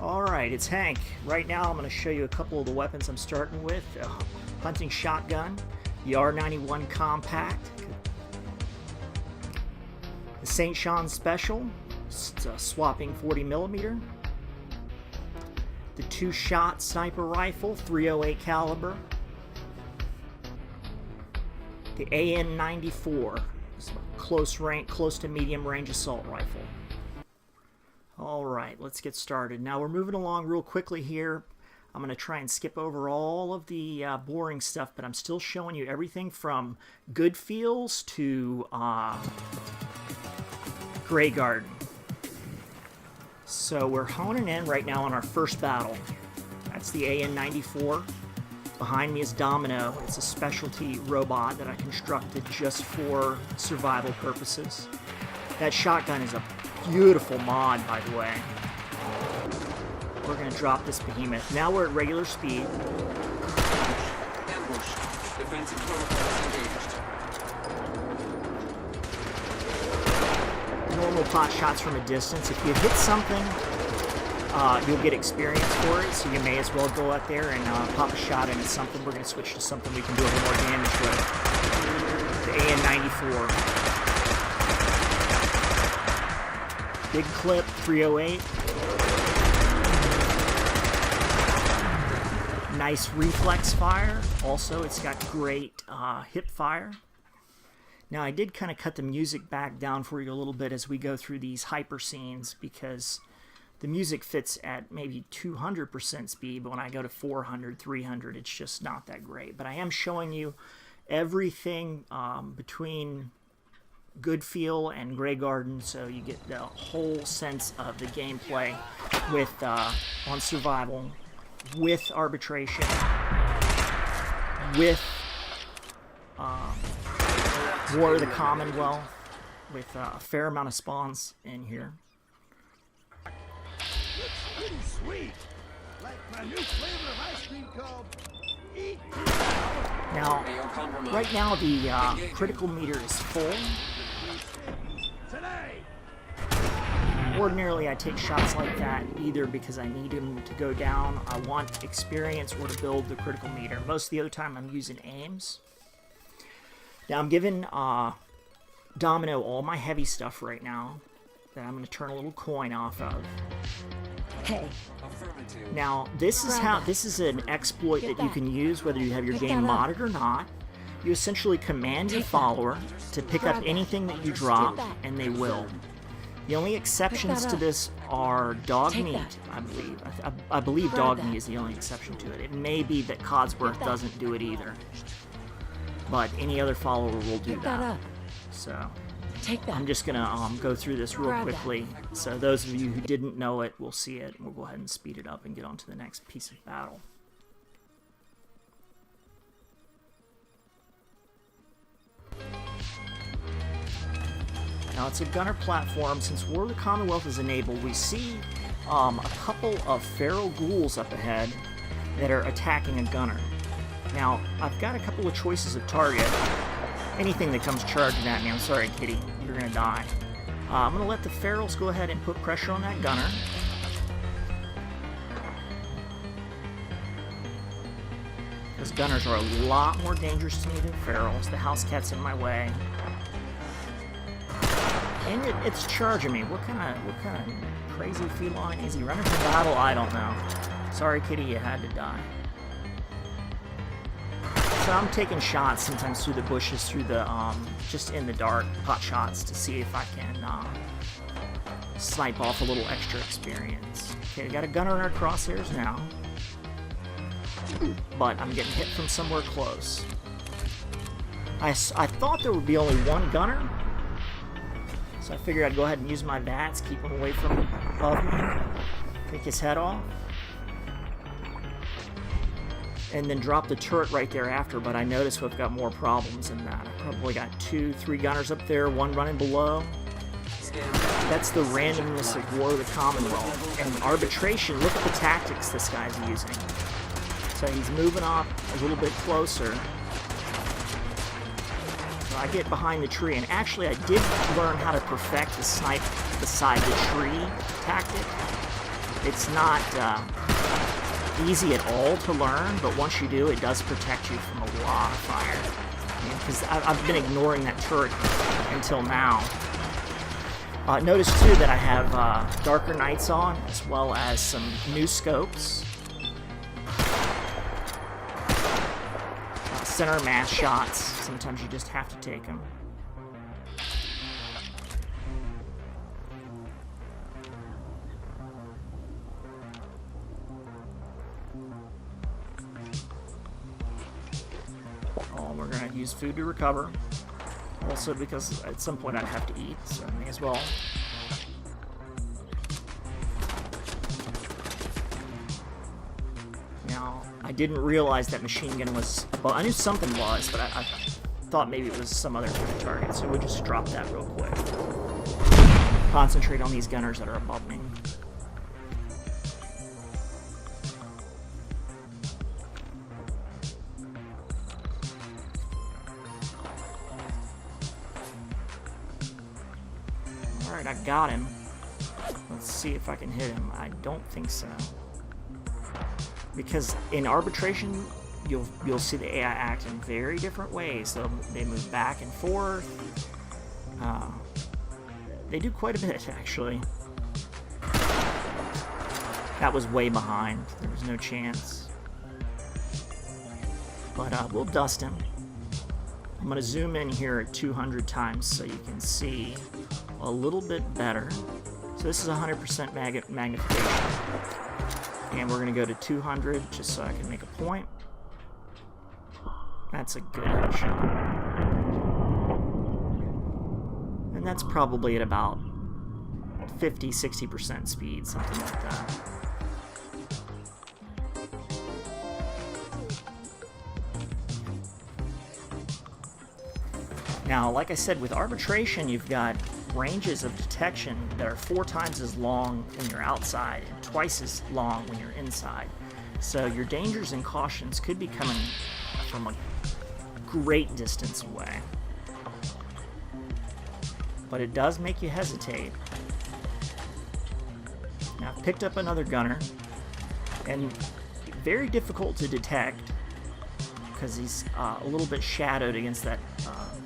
Alright, it's Hank. Right now I'm going to show you a couple of the weapons I'm starting with. A hunting shotgun, the R91 Compact, the St. Sean Special, it's a swapping 40mm, the two-shot sniper rifle, .308 caliber, the AN-94, close to medium range assault rifle. Alright, let's get started. Now we're moving along real quickly here. I'm going to try and skip over all of the boring stuff, but I'm still showing you everything from Goodfeels to Graygarden. So we're honing in right now on our first battle. That's the AN-94. Behind me is Domino. It's a specialty robot that I constructed just for survival purposes. That shotgun is a beautiful mod, by the way. We're going to drop this behemoth. Now we're at regular speed. Ambush. Defensive protocols engaged. Normal pot shots from a distance. If you hit something, you'll get experience for it, so you may as well go out there and pop a shot into something. We're going to switch to something we can do a little more damage with. The AN-94. Big clip, .308. Nice reflex fire. Also, it's got great hip fire. Now, I did kind of cut the music back down for you a little bit as we go through these hyper scenes because the music fits at maybe 200% speed, but when I go to 400, 300, it's just not that great. But I am showing you everything between Goodfeel and Graygarden, so you get the whole sense of the gameplay with on survival, with arbitration, with War of the Commonwealth, with a fair amount of spawns in here. Pretty sweet, like my new flavor of ice cream called Eat. Now, right now the critical meter is full. Ordinarily, I take shots like that either because I need him to go down, I want experience, or to build the critical meter. Most of the other time, I'm using aims. Now, I'm giving Domino all my heavy stuff right now that I'm going to turn a little coin off of. Hey. Now, this is an exploit that you can use whether you have your game modded or not. You essentially command your follower to pick up anything that you drop, and they will. The only exceptions to this are dog meat, I believe. I believe dog meat is the only exception to it. It may be that Codsworth doesn't do it either. But any other follower will do that. So, I'm just going to go through this real quickly. So those of you who didn't know it will see it. And we'll go ahead and speed it up and get on to the next piece of battle. Now, it's a gunner platform. Since War of the Commonwealth is enabled, we see a couple of feral ghouls up ahead that are attacking a gunner. Now, I've got a couple of choices of target. Anything that comes charging at me, I'm sorry, kitty, you're going to die. I'm going to let the ferals go ahead and put pressure on that gunner. Because gunners are a lot more dangerous to me than ferals. The house cat's in my way. And it's charging me. What kind of crazy feline is he running from battle? I don't know. Sorry, kitty, you had to die. So I'm taking shots sometimes through the bushes, through the just in the dark, pot shots to see if I can snipe off a little extra experience. Okay, I got a gunner in our crosshairs now, but I'm getting hit from somewhere close. I thought there would be only one gunner. So I figured I'd go ahead and use my bats, keep him away from above me, take his head off, and then drop the turret right thereafter, but I noticed we've got more problems than that. I probably got 2, 3 gunners up there, one running below. That's the randomness of War of the Commonwealth. And Arbitration, look at the tactics this guy's using. So he's moving up a little bit closer. I get behind the tree, and actually I did learn how to perfect the snipe beside the tree tactic. It's not easy at all to learn, but once you do, it does protect you from a lot of fire. Because I've been ignoring that turret until now. Notice too that I have darker nights on, as well as some new scopes. Center mass shots. Sometimes you just have to take them. Oh, we're gonna use food to recover. Also because at some point I'd have to eat, so I may as well. Now, I didn't realize that machine gun was... Well, I knew something was, but I thought maybe it was some other kind of target, so we'll just drop that real quick. Concentrate on these gunners that are above me. Alright, I got him. Let's see if I can hit him. I don't think so. Because in Arbitration, you'll see the AI act in very different ways. So they move back and forth. They do quite a bit, actually. That was way behind. There was no chance. But we'll dust him. I'm going to zoom in here at 200 times so you can see a little bit better. So this is 100% magnification. And we're going to go to 200 just so I can make a point. That's a good headshot. And that's probably at about 50-60% speed, something like that. Now, like I said, with Arbitration, you've got ranges of detection that are 4 times as long when you're outside and twice as long when you're inside. So your dangers and cautions could be coming from a great distance away. But it does make you hesitate. Now, I've picked up another gunner, and very difficult to detect because he's a little bit shadowed against that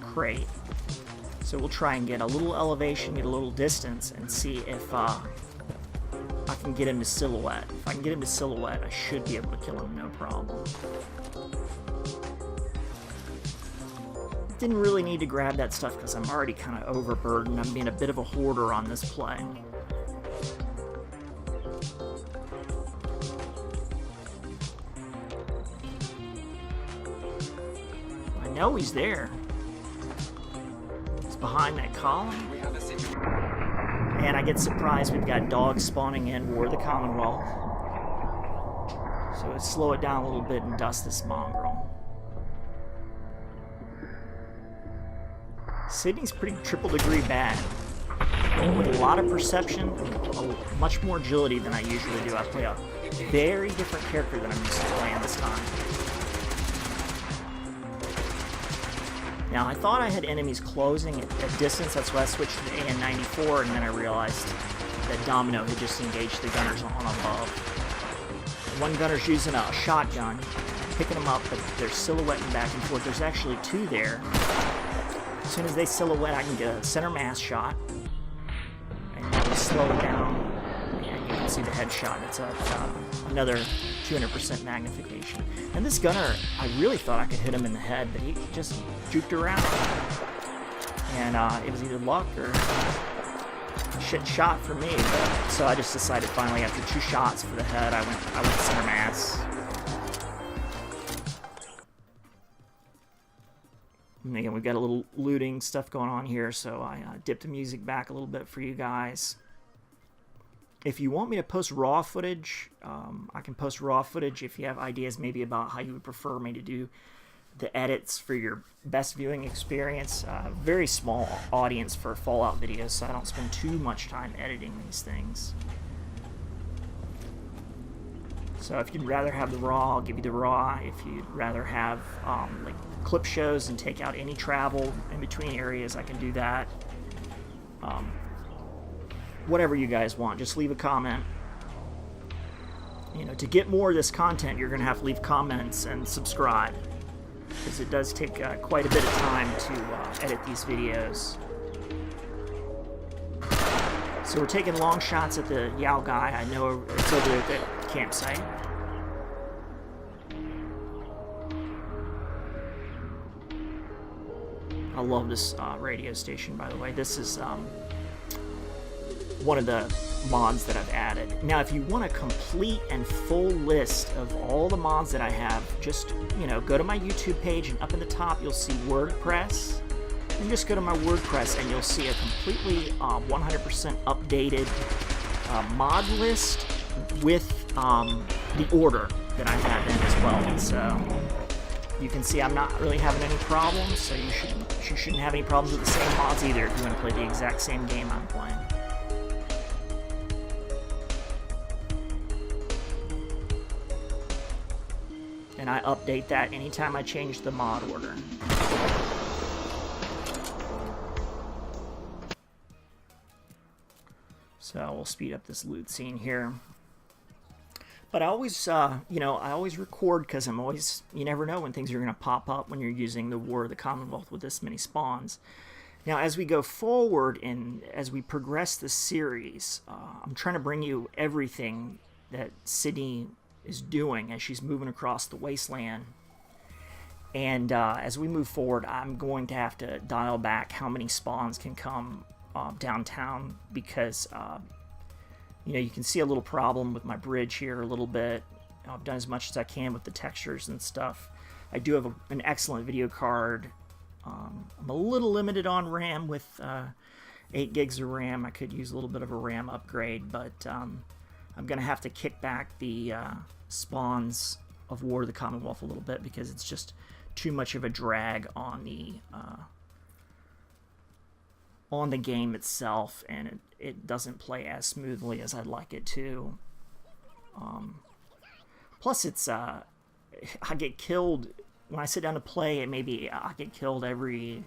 crate. So we'll try and get a little elevation, get a little distance, and see if I can get him to silhouette. If I can get him to silhouette, I should be able to kill him, no problem. Didn't really need to grab that stuff because I'm already kind of overburdened. I'm being a bit of a hoarder on this play. I know he's there. Behind that column, and I get surprised we've got dogs spawning in War of the Commonwealth, so let's slow it down a little bit and dust this mongrel. Sydney's pretty triple degree bad, with a lot of perception, much more agility than I usually do. I play a very different character than I'm used to playing this time. Now, I thought I had enemies closing at distance, that's why I switched to the AN-94, and then I realized that Domino had just engaged the gunners on above. One gunner's using a shotgun, picking them up, but they're silhouetting back and forth. There's actually 2 there. As soon as they silhouette, I can get a center mass shot, and that will slow it down, and you can see the headshot. It's another 200% magnification. And this gunner, I really thought I could hit him in the head, but he just juked around. And it was either luck or a shit shot for me. So I just decided finally after 2 shots for the head, I went center mass. And again, we've got a little looting stuff going on here, so I dipped the music back a little bit for you guys. If you want me to post raw footage, I can post raw footage if you have ideas maybe about how you would prefer me to do the edits for your best viewing experience. Very small audience for Fallout videos, so I don't spend too much time editing these things. So if you'd rather have the raw, I'll give you the raw. If you'd rather have like clip shows and take out any travel in between areas, I can do that. Whatever you guys want, just leave a comment. you know, to get more of this content, you're going to have to leave comments and subscribe, because it does take quite a bit of time to edit these videos. So we're taking long shots at the Yao guy. I know it's over at the campsite. I love this radio station, by the way. This is one of the mods that I've added. Now, if you want a complete and full list of all the mods that I have, just, you know, go to my YouTube page, and up in the top you'll see WordPress. And just go to my WordPress and you'll see a completely 100% updated mod list with the order that I have in as well. So you can see I'm not really having any problems, so you shouldn't have any problems with the same mods either if you want to play the exact same game I'm playing. And I update that anytime I change the mod order. So we'll speed up this loot scene here. But I always, you know, I always record, because I'm always, you never know when things are going to pop up when you're using the War of the Commonwealth with this many spawns. Now, as we go forward and as we progress this series, I'm trying to bring you everything that Sydney is doing as she's moving across the wasteland. And as we move forward, I'm going to have to dial back how many spawns can come downtown, because you know, you can see a little problem with my bridge here a little bit. I've done as much as I can with the textures and stuff. I do have an excellent video card. I'm a little limited on RAM with 8 gigs of RAM. I could use a little bit of a RAM upgrade, but I'm going to have to kick back the spawns of War of the Commonwealth a little bit, because it's just too much of a drag on the game itself, and it doesn't play as smoothly as I'd like it to. Plus, it's I get killed when I sit down to play. And maybe I get killed every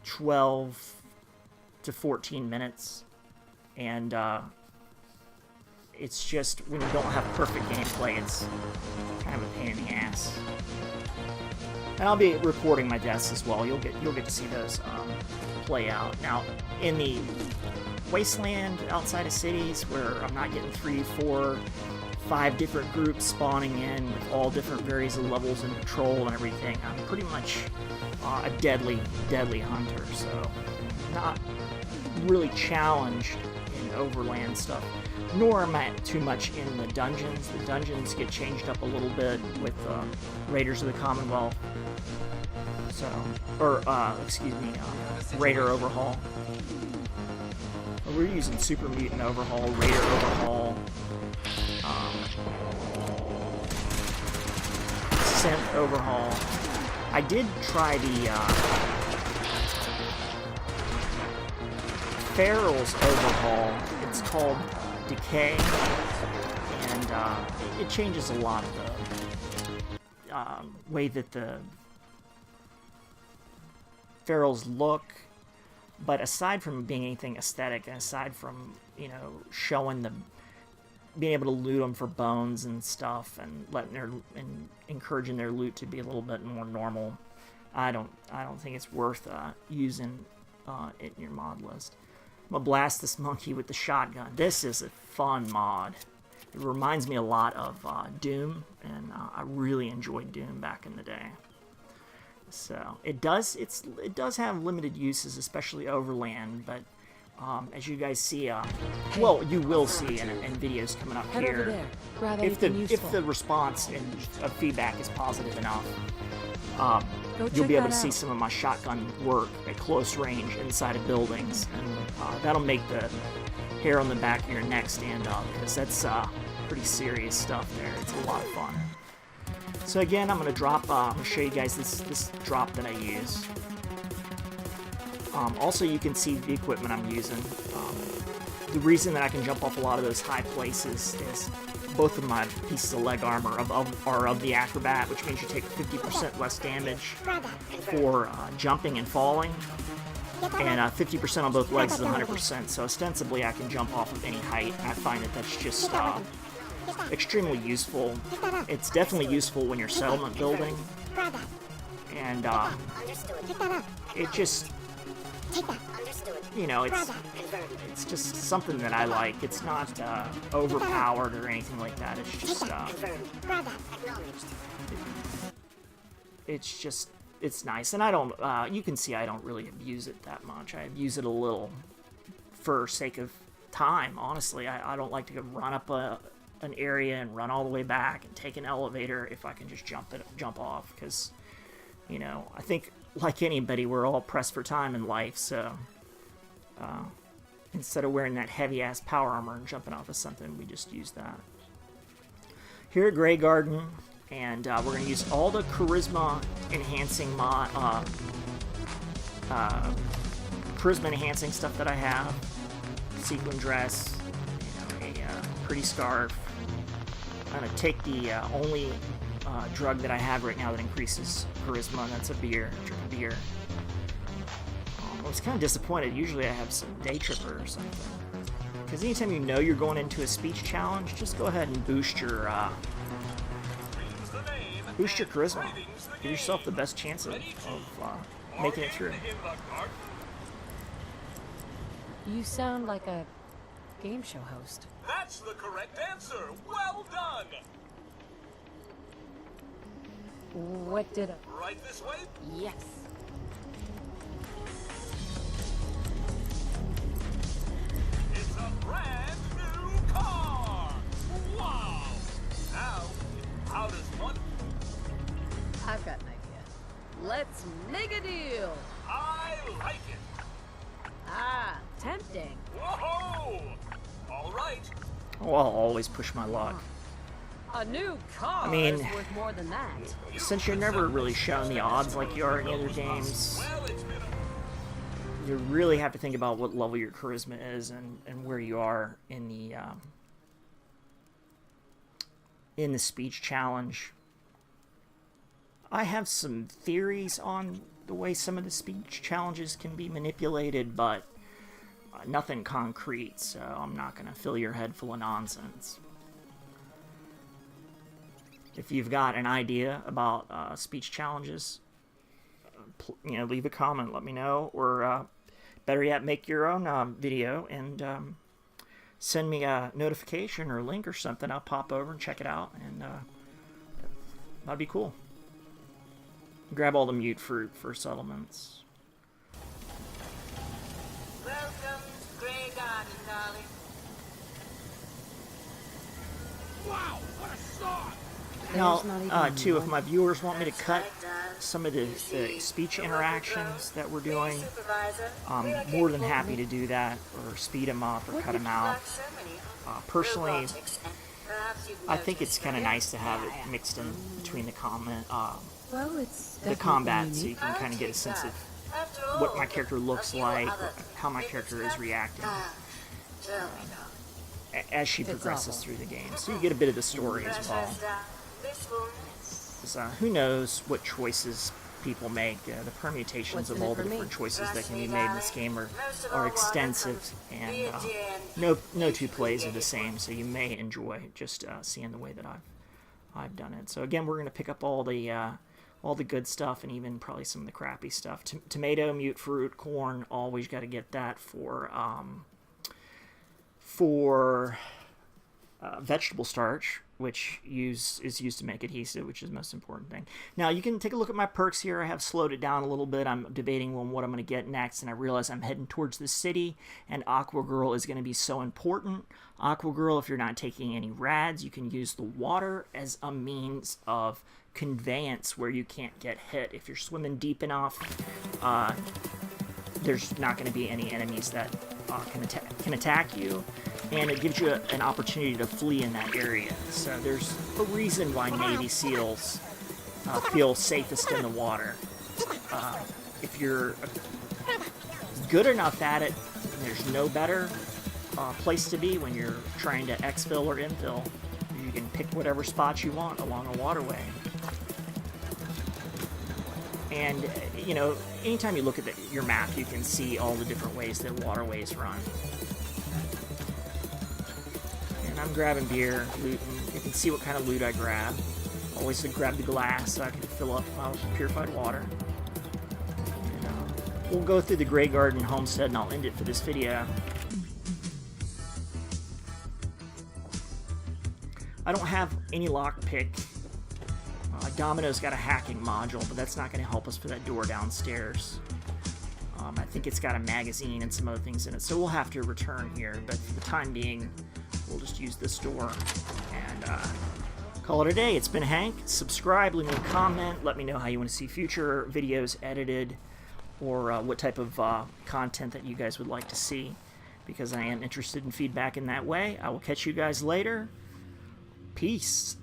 12 to 14 minutes, and it's just, when you don't have perfect gameplay, it's kind of a pain in the ass. And I'll be recording my deaths as well. You'll get to see those play out. Now, in the wasteland outside of cities, where I'm not getting 3, 4, 5 different groups spawning in with all different various levels and patrol and everything, I'm pretty much a deadly hunter. So, not really challenged in overland stuff. Nor am I too much in the dungeons. The dungeons get changed up a little bit with Raiders of the Commonwealth. So, or excuse me, Raider Overhaul. We're using Super Mutant Overhaul, Raider Overhaul, Synth Overhaul. I did try the Ferals Overhaul. It's called Decay, and it changes a lot of the way that the ferals look. But aside from being anything aesthetic, and aside from, you know, showing the, being able to loot them for bones and stuff, and encouraging their loot to be a little bit more normal, I don't think it's worth using it in your mod list. I'm gonna blast this monkey with the shotgun. This is a fun mod. It reminds me a lot of Doom, and I really enjoyed Doom back in the day. So it does have limited uses, especially overland. But as you guys see, well, you will see in videos coming up here, if the response of feedback is positive enough, you'll be able to see some of my shotgun work at close range inside of buildings, and that'll make the hair on the back of your neck stand up, because that's pretty serious stuff there. It's a lot of fun. So again, I'm going to drop, I'm going to show you guys this drop that I use. Also, you can see the equipment I'm using. The reason that I can jump off a lot of those high places is both of my pieces of leg armor are of the Acrobat, which means you take 50% less damage for jumping and falling, and 50% on both legs is 100%, so ostensibly I can jump off of any height. I find that that's just extremely useful. It's definitely useful when you're settlement building, and it just, you know, it's just something that I like. It's not overpowered or anything like that. It's just it's nice, and I don't. You can see I don't really abuse it that much. I abuse it a little for sake of time. Honestly, I don't like to go run up an area and run all the way back and take an elevator if I can just jump off, because, you know, I think like anybody, we're all pressed for time in life. So instead of wearing that heavy ass power armor and jumping off of something, we just use that. Here at Graygarden, and we're going to use all the charisma enhancing stuff that I have. Sequin dress, you know, a pretty scarf. I'm going to take the only drug that I have right now that increases charisma, and that's a beer. Drink a beer. I was kind of disappointed. Usually I have some day tripper or something. Because anytime you know you're going into a speech challenge, just go ahead and boost your charisma. Give yourself the best chance of making it through. You sound like a game show host. That's the correct answer. Well done. What did I... Right this way? Yes. It's a brand new car. Wow. Now, how does one... I've got an idea. Let's make a deal. I like it. Ah, tempting. Whoa! All right. Oh, I'll always push my luck. A new car I mean, is worth more than that. Since you're never really shown the odds like you are in other games, you really have to think about what level your charisma is and where you are in the speech challenge. I have some theories on the way some of the speech challenges can be manipulated, but nothing concrete, so I'm not going to fill your head full of nonsense. If you've got an idea about speech challenges, you know, leave a comment, let me know, or better yet, make your own video and send me a notification or a link or something. I'll pop over and check it out, and that'd be cool. Grab all the mute fruit for settlements. Welcome to Graygarden, darling. Wow, what a start! Now, too, if my viewers want me to cut some of the speech interactions that we're doing, I'm more than happy to do that, or speed them up, or cut them out. Personally, I think it's kind of nice to have it mixed in between the combat, so you can kind of get a sense of what my character looks like, or how my character is reacting as she progresses through the game. So you get a bit of the story as well. Who knows what choices people make. The permutations of all the different choices that can be made in this game are extensive, and no two plays are the same, so you may enjoy just seeing the way that I've done it. So again, we're going to pick up all the good stuff, and even probably some of the crappy stuff. Tomato, mute fruit, corn, always got to get that for vegetable starch, which is used to make adhesive, which is the most important thing. Now, you can take a look at my perks here. I have slowed it down a little bit. I'm debating on what I'm going to get next, and I realize I'm heading towards the city, and Aqua Girl is going to be so important. Aqua Girl, if you're not taking any rads, you can use the water as a means of conveyance where you can't get hit. If you're swimming deep enough, there's not going to be any enemies that can attack you, and it gives you an opportunity to flee in that area. So there's a reason why Navy SEALs feel safest in the water. If you're good enough at it, there's no better place to be when you're trying to exfil or infill. You can pick whatever spots you want along a waterway. And, you know, anytime you look at your map, you can see all the different ways that waterways run. And I'm grabbing beer, looting. You can see what kind of loot I grab. Always grab the glass so I can fill up my purified water. And, we'll go through the Graygarden homestead and I'll end it for this video. I don't have any lockpick. Domino's got a hacking module, but that's not going to help us for that door downstairs. I think it's got a magazine and some other things in it, so we'll have to return here. But for the time being, we'll just use this door and call it a day. It's been Hank. Subscribe, leave me a comment, let me know how you want to see future videos edited, or what type of content that you guys would like to see, because I am interested in feedback in that way. I will catch you guys later. Peace.